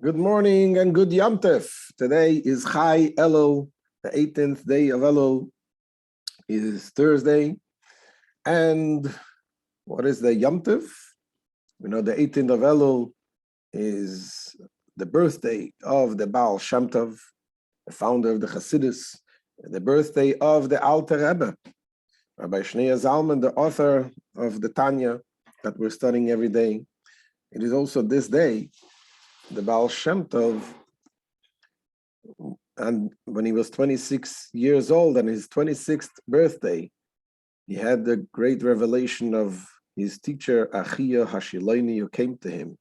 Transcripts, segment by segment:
Good morning and good Yom Tov. Today is Chai Elul, the 18th day of Elul is Thursday. And what is the Yom Tov? We know the 18th of Elul is the birthday of the Baal Shem Tov, the founder of the Hasidus, the birthday of the Alter Rebbe, Rabbi Shlomo Zalman, the author of the Tanya that we're studying every day. It is also this day the Baal Shem Tov, and when he was 26 years old on his 26th birthday, he had the great revelation of his teacher, Achia Hashiloini, who came to him.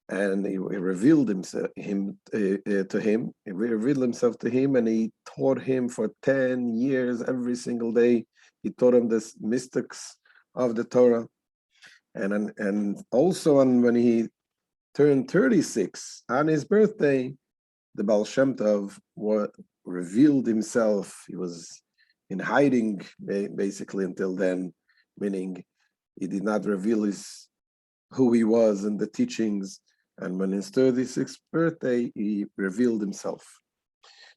And he revealed himself to him. He revealed himself to him, and he taught him for 10 years every single day. He taught him the mystics of the Torah. And also when he turned 36 on his birthday, the Baal Shem Tov revealed himself. He was in hiding basically until then, meaning he did not reveal who he was and the teachings. And when his 36th birthday, he revealed himself.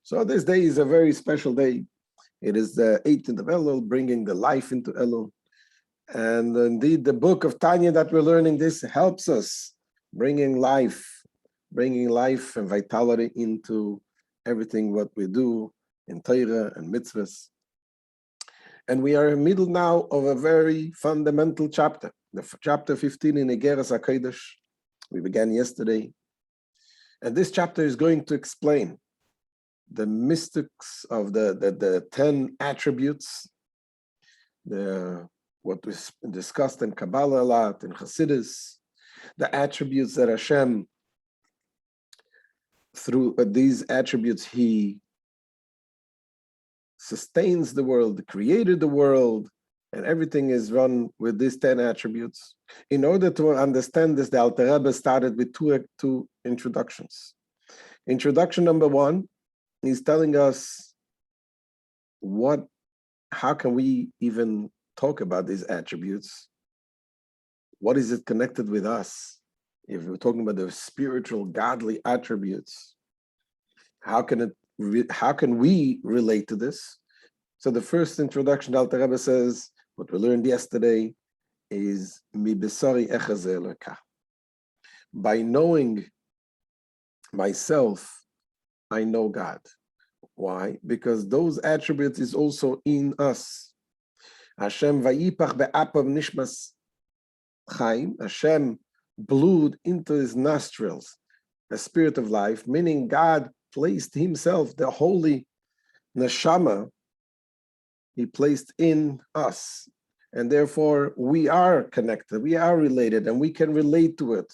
So this day is a very special day. It is the 18th of Elul, bringing the life into Elul. And indeed, the book of Tanya that we're learning, this helps us bringing life and vitality into everything what we do in Torah and mitzvahs. And we are in the middle now of a very fundamental chapter, the chapter 15 in Igeret Hakodesh. We began yesterday. And this chapter is going to explain the mystics of the 10 attributes, what was discussed in Kabbalah a lot, in Hasidus, the attributes that Hashem, through these attributes, he sustains the world, created the world, and everything is run with these 10 attributes. In order to understand this, the Alter Rebbe started with two introductions. Introduction number one, he's telling us how can we even talk about these attributes? What is it connected with us? If we're talking about the spiritual, godly attributes, how can we relate to this? So the first introduction, Alter Rebbe says, what we learned yesterday is Mi besari echaze elokah. By knowing myself, I know God. Why? Because those attributes is also in us. Hashem vayipach be'apav nishmas chaim. Hashem blew into his nostrils a spirit of life, meaning God placed himself, the holy neshama, he placed in us. And therefore, we are connected, we are related, and we can relate to it.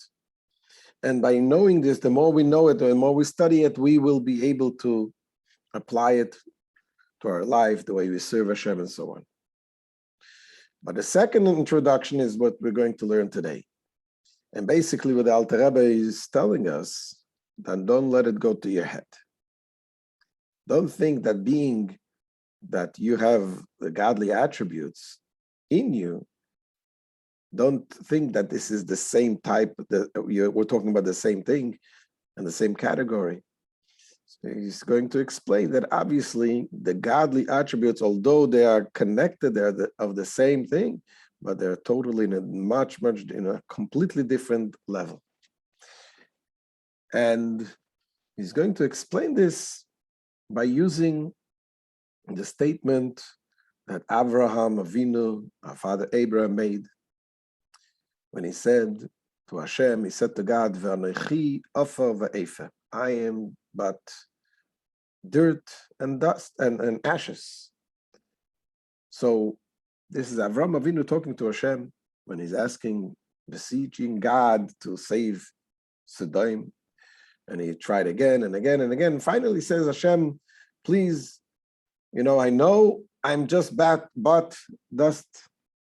And by knowing this, the more we know it, the more we study it, we will be able to apply it to our life, the way we serve Hashem, and so on. But the second introduction is what we're going to learn today. And basically what the Alter Rebbe is telling us, then don't let it go to your head. Don't think that being that you have the godly attributes in you, don't think that this is the same type, we're talking about the same thing and the same category. So he's going to explain that obviously the godly attributes, although they are connected, they're of the same thing, but they're totally in a completely different level. And he's going to explain this by using the statement that Avraham Avinu, our father Abraham, made when he said to Hashem, he said to God, V'anochi ofar v'efer, I am but dirt and dust and ashes. So this is Avraham Avinu talking to Hashem when he's beseeching God to save Sodom. And he tried again and again and again. Finally says, Hashem, please, I know I'm just but dust,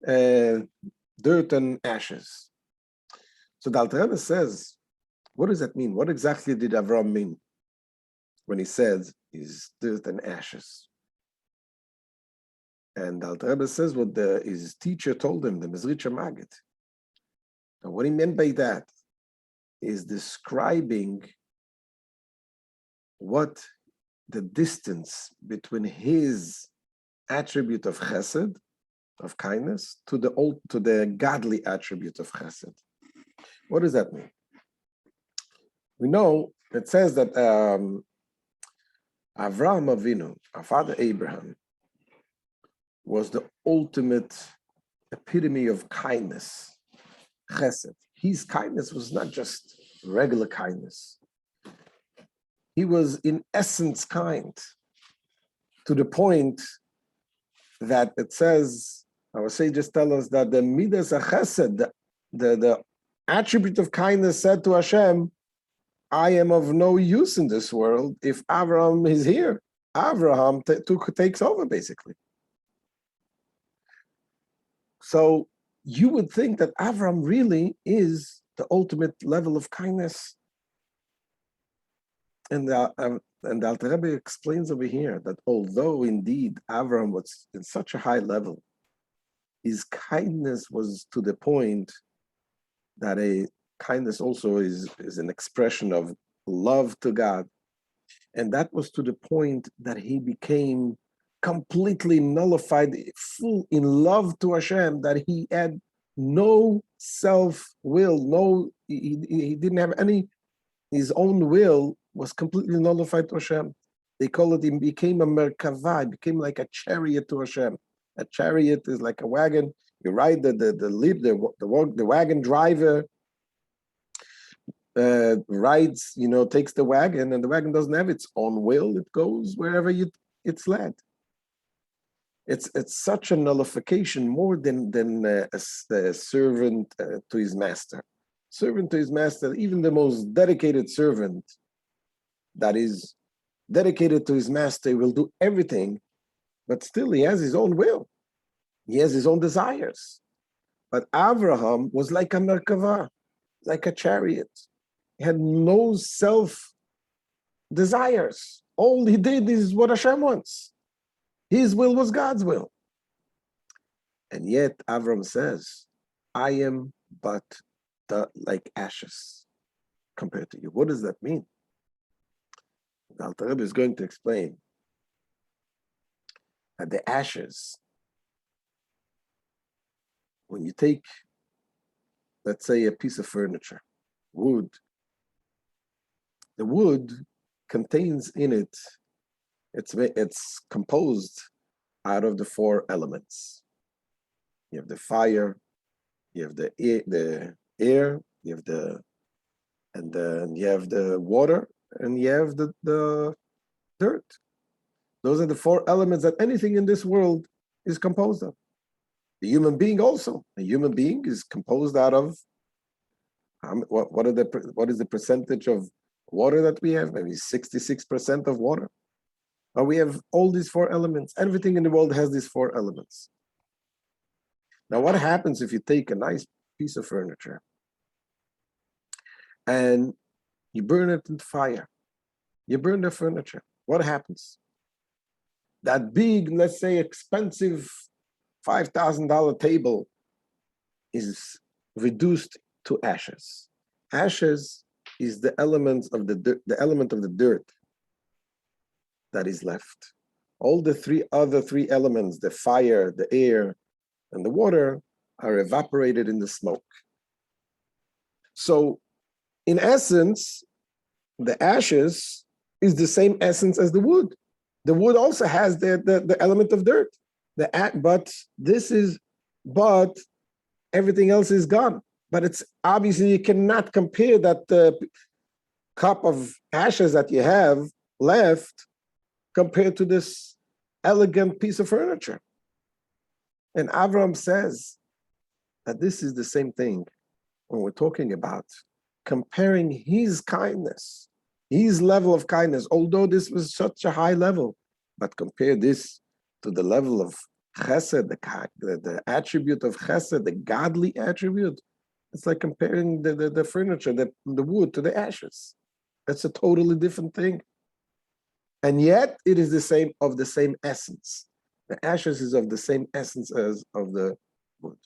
dirt and ashes. So the Alter Rebbe says, what does that mean? What exactly did Avraham mean when he said he's dirt and ashes? And the Alter Rebbe says what his teacher told him, the Mezritcher Maggid. And what he meant by that? is describing what the distance between his attribute of chesed, of kindness, to the godly attribute of chesed. What does that mean? We know it says that Avraham Avinu, our father Abraham, was the ultimate epitome of kindness, chesed. His kindness was not just regular kindness. He was in essence kind, to the point that it says, our sages tell us that the midas chesed, the attribute of kindness, said to Hashem, I am of no use in this world. If Avraham is here, Avraham takes over, basically. So you would think that Avraham really is the ultimate level of kindness. And the Alter Rebbe explains over here that although indeed Avraham was in such a high level, his kindness was to the point that a kindness also is an expression of love to God. And that was to the point that he became completely nullified, full in love to Hashem, that he had no self-will, he didn't have any, his own will was completely nullified to Hashem. They call it, he became a merkava, it became like a chariot to Hashem. A chariot is like a wagon. You ride the wagon driver rides, takes the wagon, and the wagon doesn't have its own will. It goes wherever it's led. It's such a nullification, more than a servant to his master. Servant to his master, even the most dedicated servant that is dedicated to his master will do everything, but still he has his own will. He has his own desires. But Avraham was like a merkava, like a chariot. He had no self-desires. All he did is what Hashem wants. His will was God's will. And yet Avraham says, I am but like ashes compared to you. What does that mean? The Alter Rebbe is going to explain that the ashes, when you take, let's say, a piece of furniture, wood, the wood contains in it, it's composed out of the four elements. You have the fire, you have the air, you have the water, and you have the dirt. Those are the four elements that anything in this world is composed of. The human being also. A human being is composed out of what is the percentage of water that we have? Maybe 66% of water. But we have all these four elements. Everything in the world has these four elements. Now, what happens if you take a nice piece of furniture and you burn it in fire? You burn the furniture. What happens? That big, let's say, expensive $5,000 table is reduced to ashes. Ashes is the element of the dirt that is left. All the other three elements, the fire, the air, and the water, are evaporated in the smoke. So, in essence, the ashes is the same essence as the wood. The wood also has the element of dirt. But everything else is gone. But it's obviously you cannot compare that cup of ashes that you have left compared to this elegant piece of furniture. And Avraham says that this is the same thing when we're talking about comparing his kindness, his level of kindness, although this was such a high level, but compare this to the level of chesed, the attribute of chesed, the godly attribute. It's like comparing the furniture, the wood to the ashes. That's a totally different thing. And yet it is the same essence. The ashes is of the same essence as of the wood.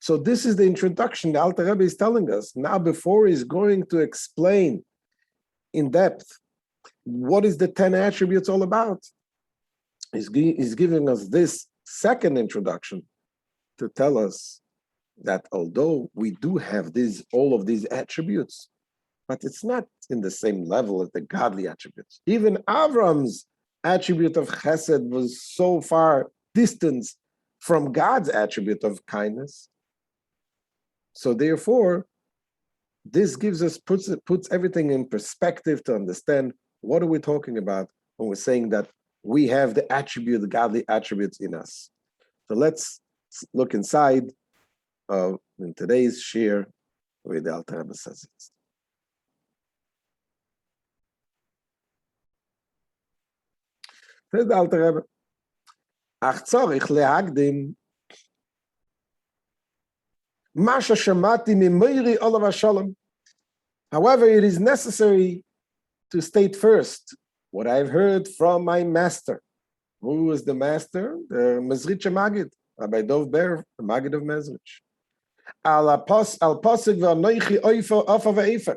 So this is the introduction the Alter Rebbe is telling us. Now, before he's going to explain in depth what is the 10 attributes all about, he's giving us this second introduction to tell us that although we do have all of these attributes, but it's not in the same level as the godly attributes. Even Avraham's attribute of chesed was so far distant from God's attribute of kindness. So therefore, this puts everything in perspective to understand what are we talking about when we're saying that we have the godly attributes in us. So let's look inside in today's share where the Alter Rebbe says it. Says the Alter Rebbe, Ach tzorich leagdim masha shamati mimoiri olav hashalom. However, it is necessary to state first what I've heard from my master. Who is the master? The Mezritcher Magid, Rabbi Dov Ber, the Magid of Mezrich. Al pasuk v'anoichi oifa ofa ve'efa.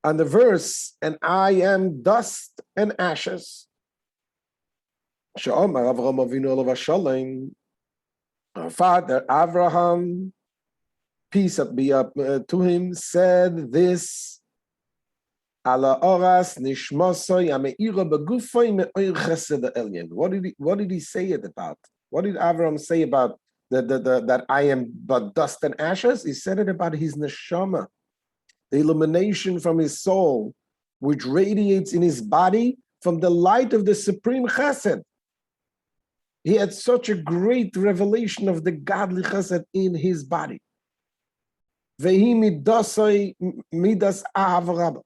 And the verse, and I am dust and ashes. She'omar Avraham Avinu olav hashalom. Our father Avraham, peace be up to him, said this. Ala oras nishmosoy ameira begufoy me'oir chesed elyon. What did he say it about? What did Avraham say about that I am but dust and ashes? He said it about his neshama, the illumination from his soul, which radiates in his body from the light of the supreme chesed. He had such a great revelation of the godly chesed in his body. Vehi midasoy midas ahav.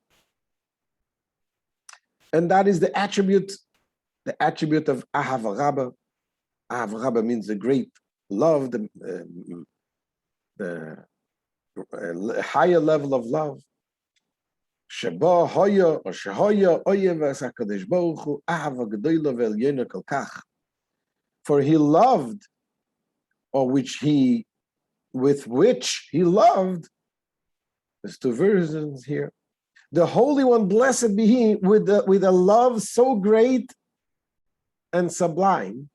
And that is the attribute of Ahav Rabba. Ahav Rabba means the great love, the higher level of love. Sheba hoya or shehoya oyev HaKadosh Baruch Hu Ahava Gedola ve'Elyona kol kach. For he loved, or with which he loved. There's two versions here. The Holy One, blessed be He, with a love so great and sublime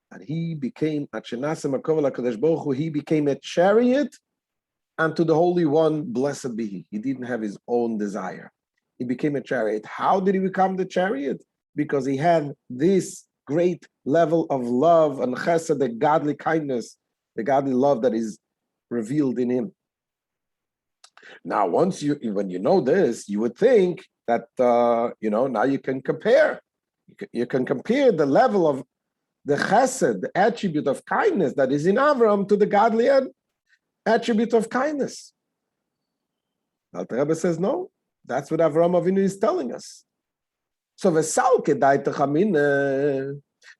that He became He became a chariot unto the Holy One, blessed be He. He didn't have His own desire. He became a chariot. How did He become the chariot? Because He had this great level of love and chesed, the godly kindness, the godly love that is revealed in Him. Now, when you know this, you would think that now you can compare. You can compare the level of the chesed, the attribute of kindness that is in Avraham, to the godly attribute of kindness. Alter Rebbe says no. That's what Avraham Avinu is telling us. So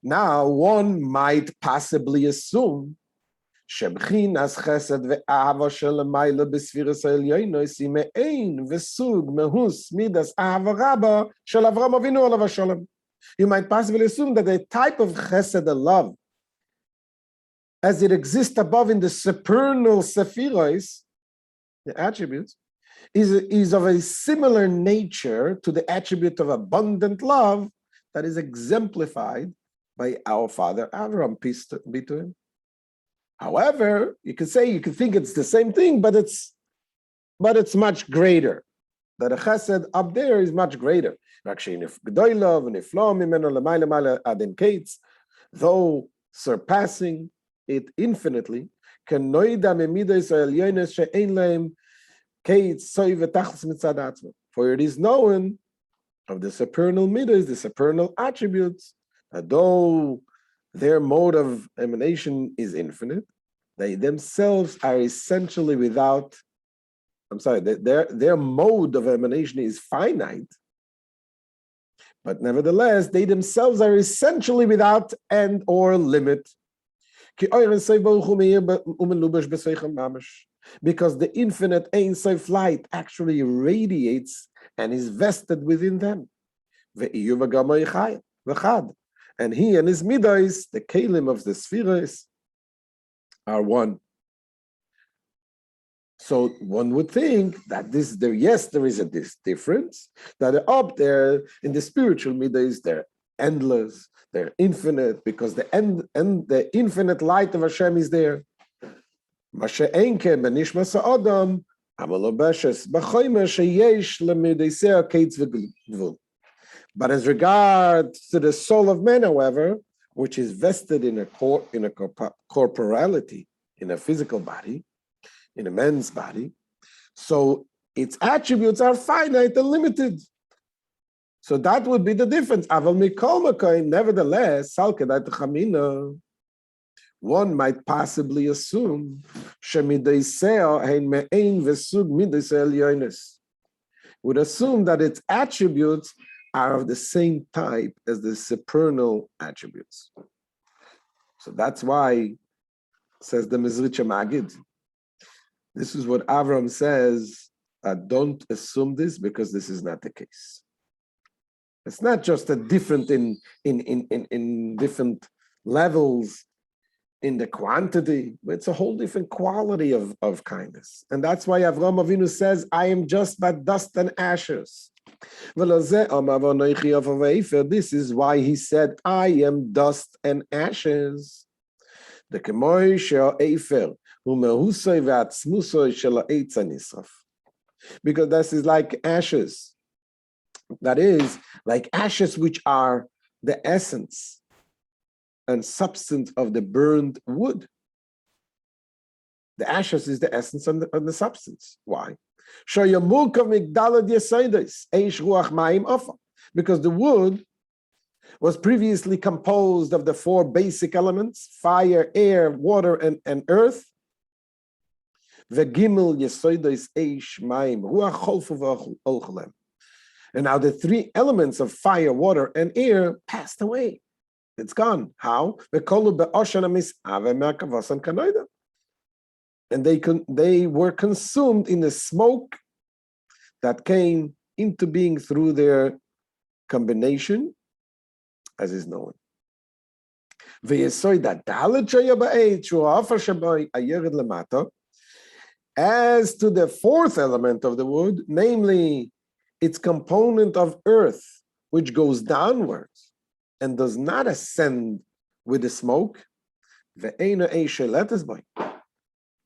now one might possibly assume שבחינת חסד ואהבה שלמעלה בספירס העליונה היא מעין וסוג מהוס מידס אהבה רבה של אברהם אבינו עליו השלום. You might possibly assume that the type of chesed, the love, as it exists above in the supernal sephiros, the attributes, is of a similar nature to the attribute of abundant love that is exemplified by our father Avraham, peace be to him. However, you could think it's the same thing, but it's much greater. That a chesed up there is much greater. Though surpassing it infinitely, for it is known of the supernal midas, the supernal attributes, that though their mode of emanation is infinite, they themselves are essentially without, their mode of emanation is finite, but nevertheless, they themselves are essentially without end or limit. Because the infinite Ein Sof light actually radiates and is vested within them. And he and his midas, the kelim of the spheres, are one. So one would think that there is a difference, that up there in the spiritual midas, they're endless, they're infinite, because the infinite light of Hashem is there. But as regards to the soul of man, however, which is vested in a corporality, in a physical body, in a man's body, so its attributes are finite and limited. So that would be the difference. Nevertheless, one might possibly assume would assume that its attributes are of the same type as the supernal attributes. So that's why, says the Mizritcha Magid, this is what Avraham says, don't assume this, because this is not the case. It's not just a different in different levels in the quantity, but it's a whole different quality of kindness. And that's why Avraham Avinu says, I am just but dust and ashes. This is why he said, I am dust and ashes. The because this is like ashes. That is, like ashes which are the essence and substance of the burned wood. The ashes is the essence of the substance. Why? Because the wood was previously composed of the four basic elements: fire, air, water, and earth. And now the three elements of fire, water, and air passed away. It's gone. How? And they were consumed in the smoke that came into being through their combination, as is known. As to the fourth element of the wood, namely its component of earth, which goes downwards and does not ascend with the smoke,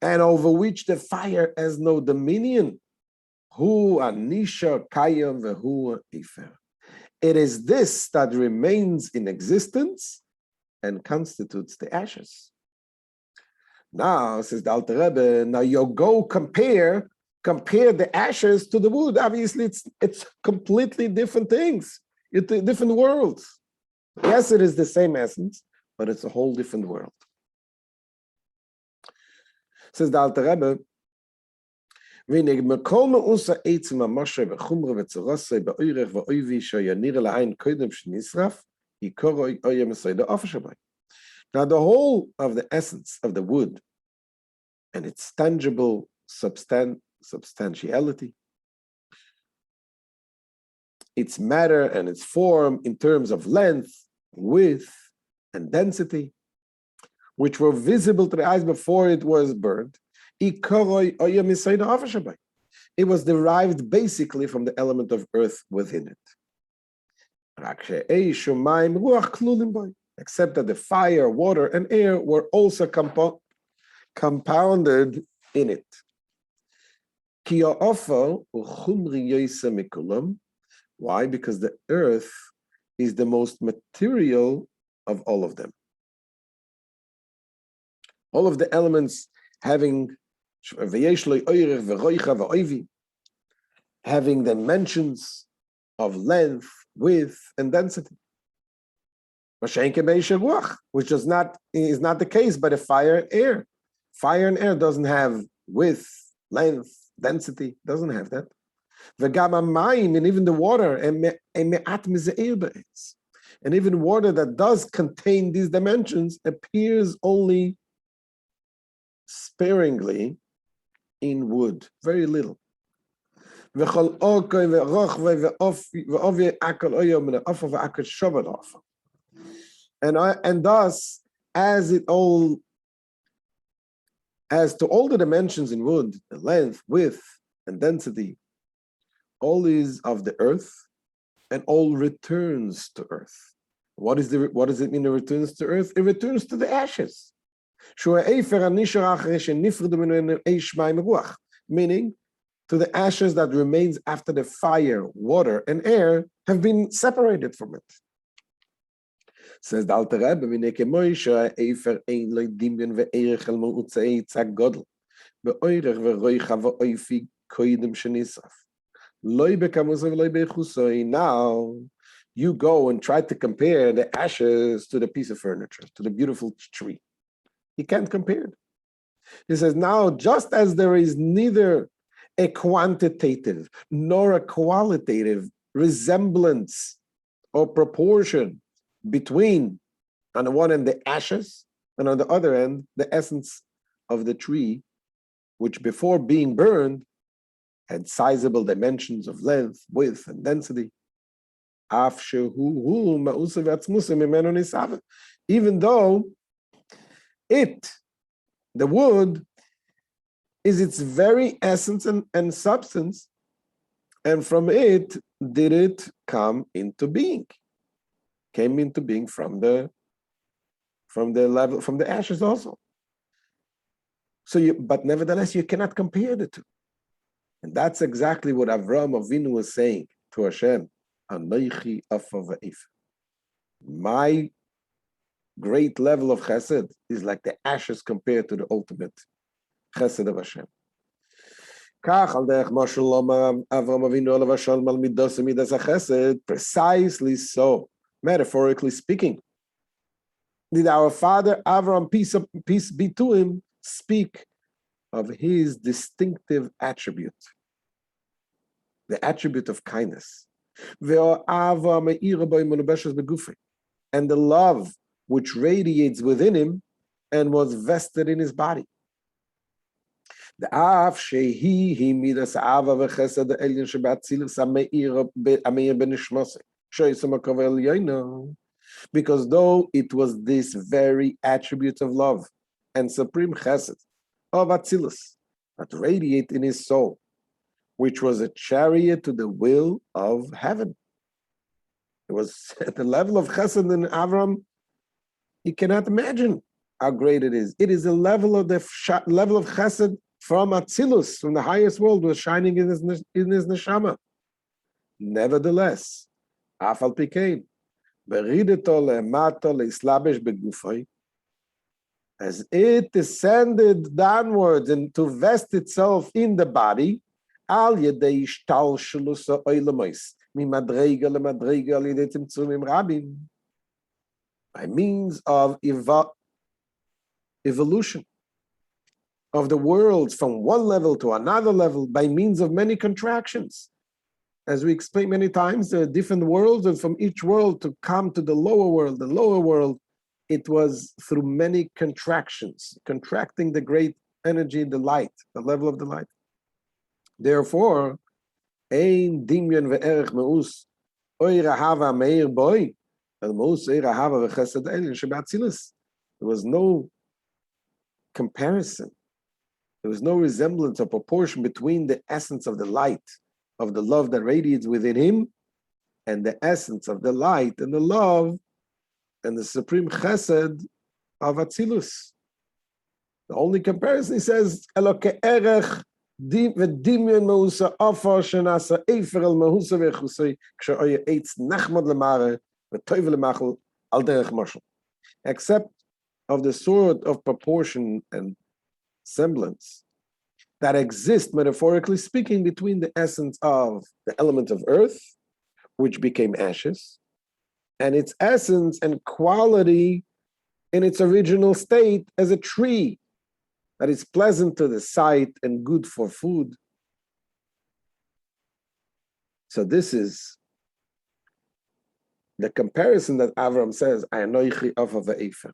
and over which the fire has no dominion, it is this that remains in existence and constitutes the ashes. Now, says the Alter Rebbe, now you go compare the ashes to the wood. Obviously, it's completely different things. It's different worlds. Yes, it is the same essence, but it's a whole different world. Says the Alter Rebbe, now the whole of the essence of the wood and its tangible substantiality, its matter and its form in terms of length, width, and density, which were visible to the eyes before it was burned, it was derived basically from the element of earth within it. Except that the fire, water, and air were also compounded in it. Why? Because the earth is the most material of all of them. All of the elements having dimensions of length, width, and density. Which is not the case by the fire and air. Fire and air doesn't have width, length, density, doesn't have that. And even the water, and even water that does contain these dimensions appears only sparingly in wood, very little. And thus, as it all As to all the dimensions in wood, the length, width, and density, all is of the earth, and all returns to earth. What does it mean it returns to earth? It returns to the ashes. Meaning to the ashes that remains after the fire, water, and air have been separated from it. Says the Alter Rebbe, now you go and try to compare the ashes to the piece of furniture, to the beautiful tree. You can't compare it. He says, now, just as there is neither a quantitative nor a qualitative resemblance or proportion between, on the one end, the ashes, and on the other end, the essence of the tree, which before being burned had sizeable dimensions of length, width, and density. Even though the wood, is its very essence and substance, and from it did it come into being. Came into being from the ashes also. But nevertheless, you cannot compare the two. And that's exactly what Avraham Avinu was saying to Hashem. Anoichi afa va'if. My great level of chesed is like the ashes compared to the ultimate chesed of Hashem. Precisely so, metaphorically speaking, did our father Avraham, peace be to him, speak of his distinctive attribute, the attribute of kindness, and the love which radiates within him and was vested in his body. The because though it was this very attribute of love and supreme chesed of Atzilus that radiate in his soul, which was a chariot to the will of heaven. It was at the level of chesed in Avraham, you cannot imagine how great it is. It is a level of level of chesed from Atzilus, from the highest world, was shining in his neshama. Nevertheless, afal pikein, berideto le'emato le'islabesh begufay, as it descended downwards and to vest itself in the body, al yedei ishtalshelus ha'olamos, mimadrega lemadrega al yedei tzimtzumim rabim, by means of evolution of the worlds from one level to another level, by means of many contractions. As we explained many times, there are different worlds, and from each world to come to the lower world, it was through many contractions, contracting the great energy, the light, the level of the light. Therefore, ein dimyon ve'erech meus oira hava meir boy, el meus oira hava v'chesed elyon shebatzilus. There was no comparison. There was no resemblance or proportion between the essence of the light, of the love that radiates within him, and the essence of the light and the love and the supreme chesed of Atzilus. The only comparison, he says, Eloke erech v'dimyon meusa afar shenasa efer el mehusa v'echusay kshe'oye eitz nachmod lemare v'toiv lemachel al derech mashal. Except of the sort of proportion and semblance that exists, metaphorically speaking, between the essence of the element of earth, which became ashes, and its essence and quality in its original state as a tree that is pleasant to the sight and good for food. So this is the comparison that Avraham says, Anoichi afa va'efer.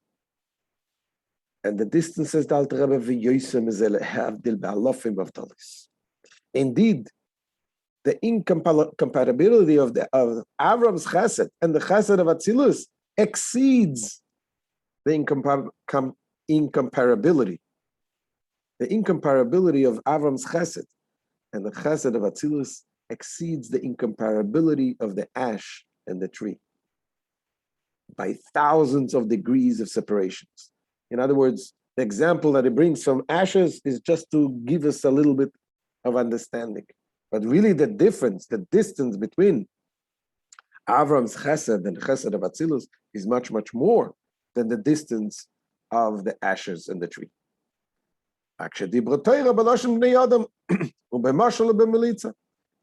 And the distances the Alter Rebbe v'yosem is lehavdil ba'alofim of dollars. Indeed, the incompatibility of Avram's chesed and the chesed of Atzilus exceeds the incomparability The incomparability of Avram's chesed and the chesed of Atzilus exceeds the incomparability of the ash and the tree by thousands of degrees of separations. In other words, the example that he brings from ashes is just to give us a little bit of understanding. But really the difference, the distance between Avram's chesed and chesed of Atzilus is much, much more than the distance of the ashes and the tree.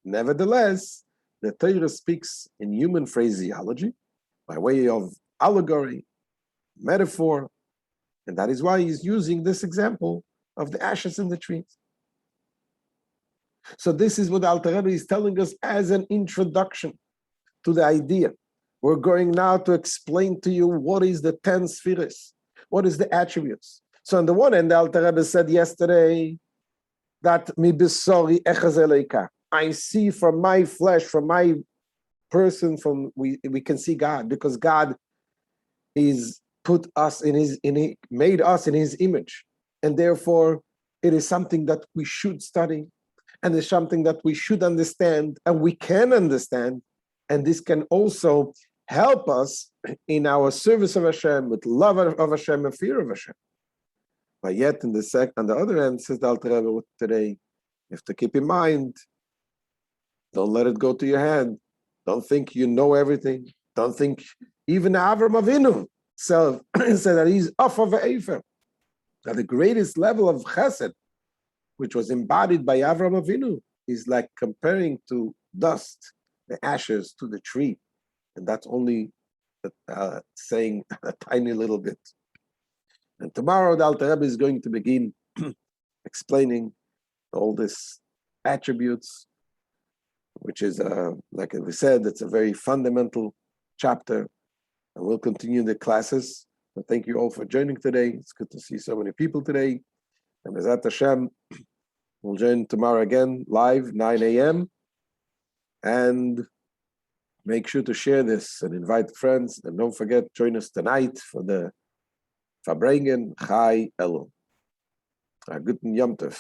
Nevertheless, the Torah speaks in human phraseology by way of allegory, metaphor, and that is why he's using this example of the ashes and the trees. So this is what Alter Rebbe is telling us as an introduction to the idea. We're going now to explain to you what is the 10 spheres, what is the attributes. So on the one hand, the Alter Rebbe said yesterday that mi besori echaz eleika. I see from my flesh, from my person, we can see God because God is put us made us in His image, and therefore it is something that we should study, and it's something that we should understand, and we can understand, and this can also help us in our service of Hashem with love of Hashem and fear of Hashem. But yet, on the other hand, says the Alter Rebbe today, you have to keep in mind, don't let it go to your head. Don't think you know everything. Don't think even Avraham Avinu said that he's off of Efer. That the greatest level of chesed, which was embodied by Avraham Avinu, is like comparing to dust, the ashes to the tree. And that's only saying a tiny little bit. And tomorrow, the Alter Rebbe is going to begin explaining all these attributes, which is, like we said, it's a very fundamental chapter. And we'll continue the classes. And thank you all for joining today. It's good to see so many people today. And Bezat Hashem, we'll join tomorrow again, live, 9 a.m. And make sure to share this and invite friends. And don't forget, join us tonight for the Fabrengen Chai Elul. Guten Yom Tov.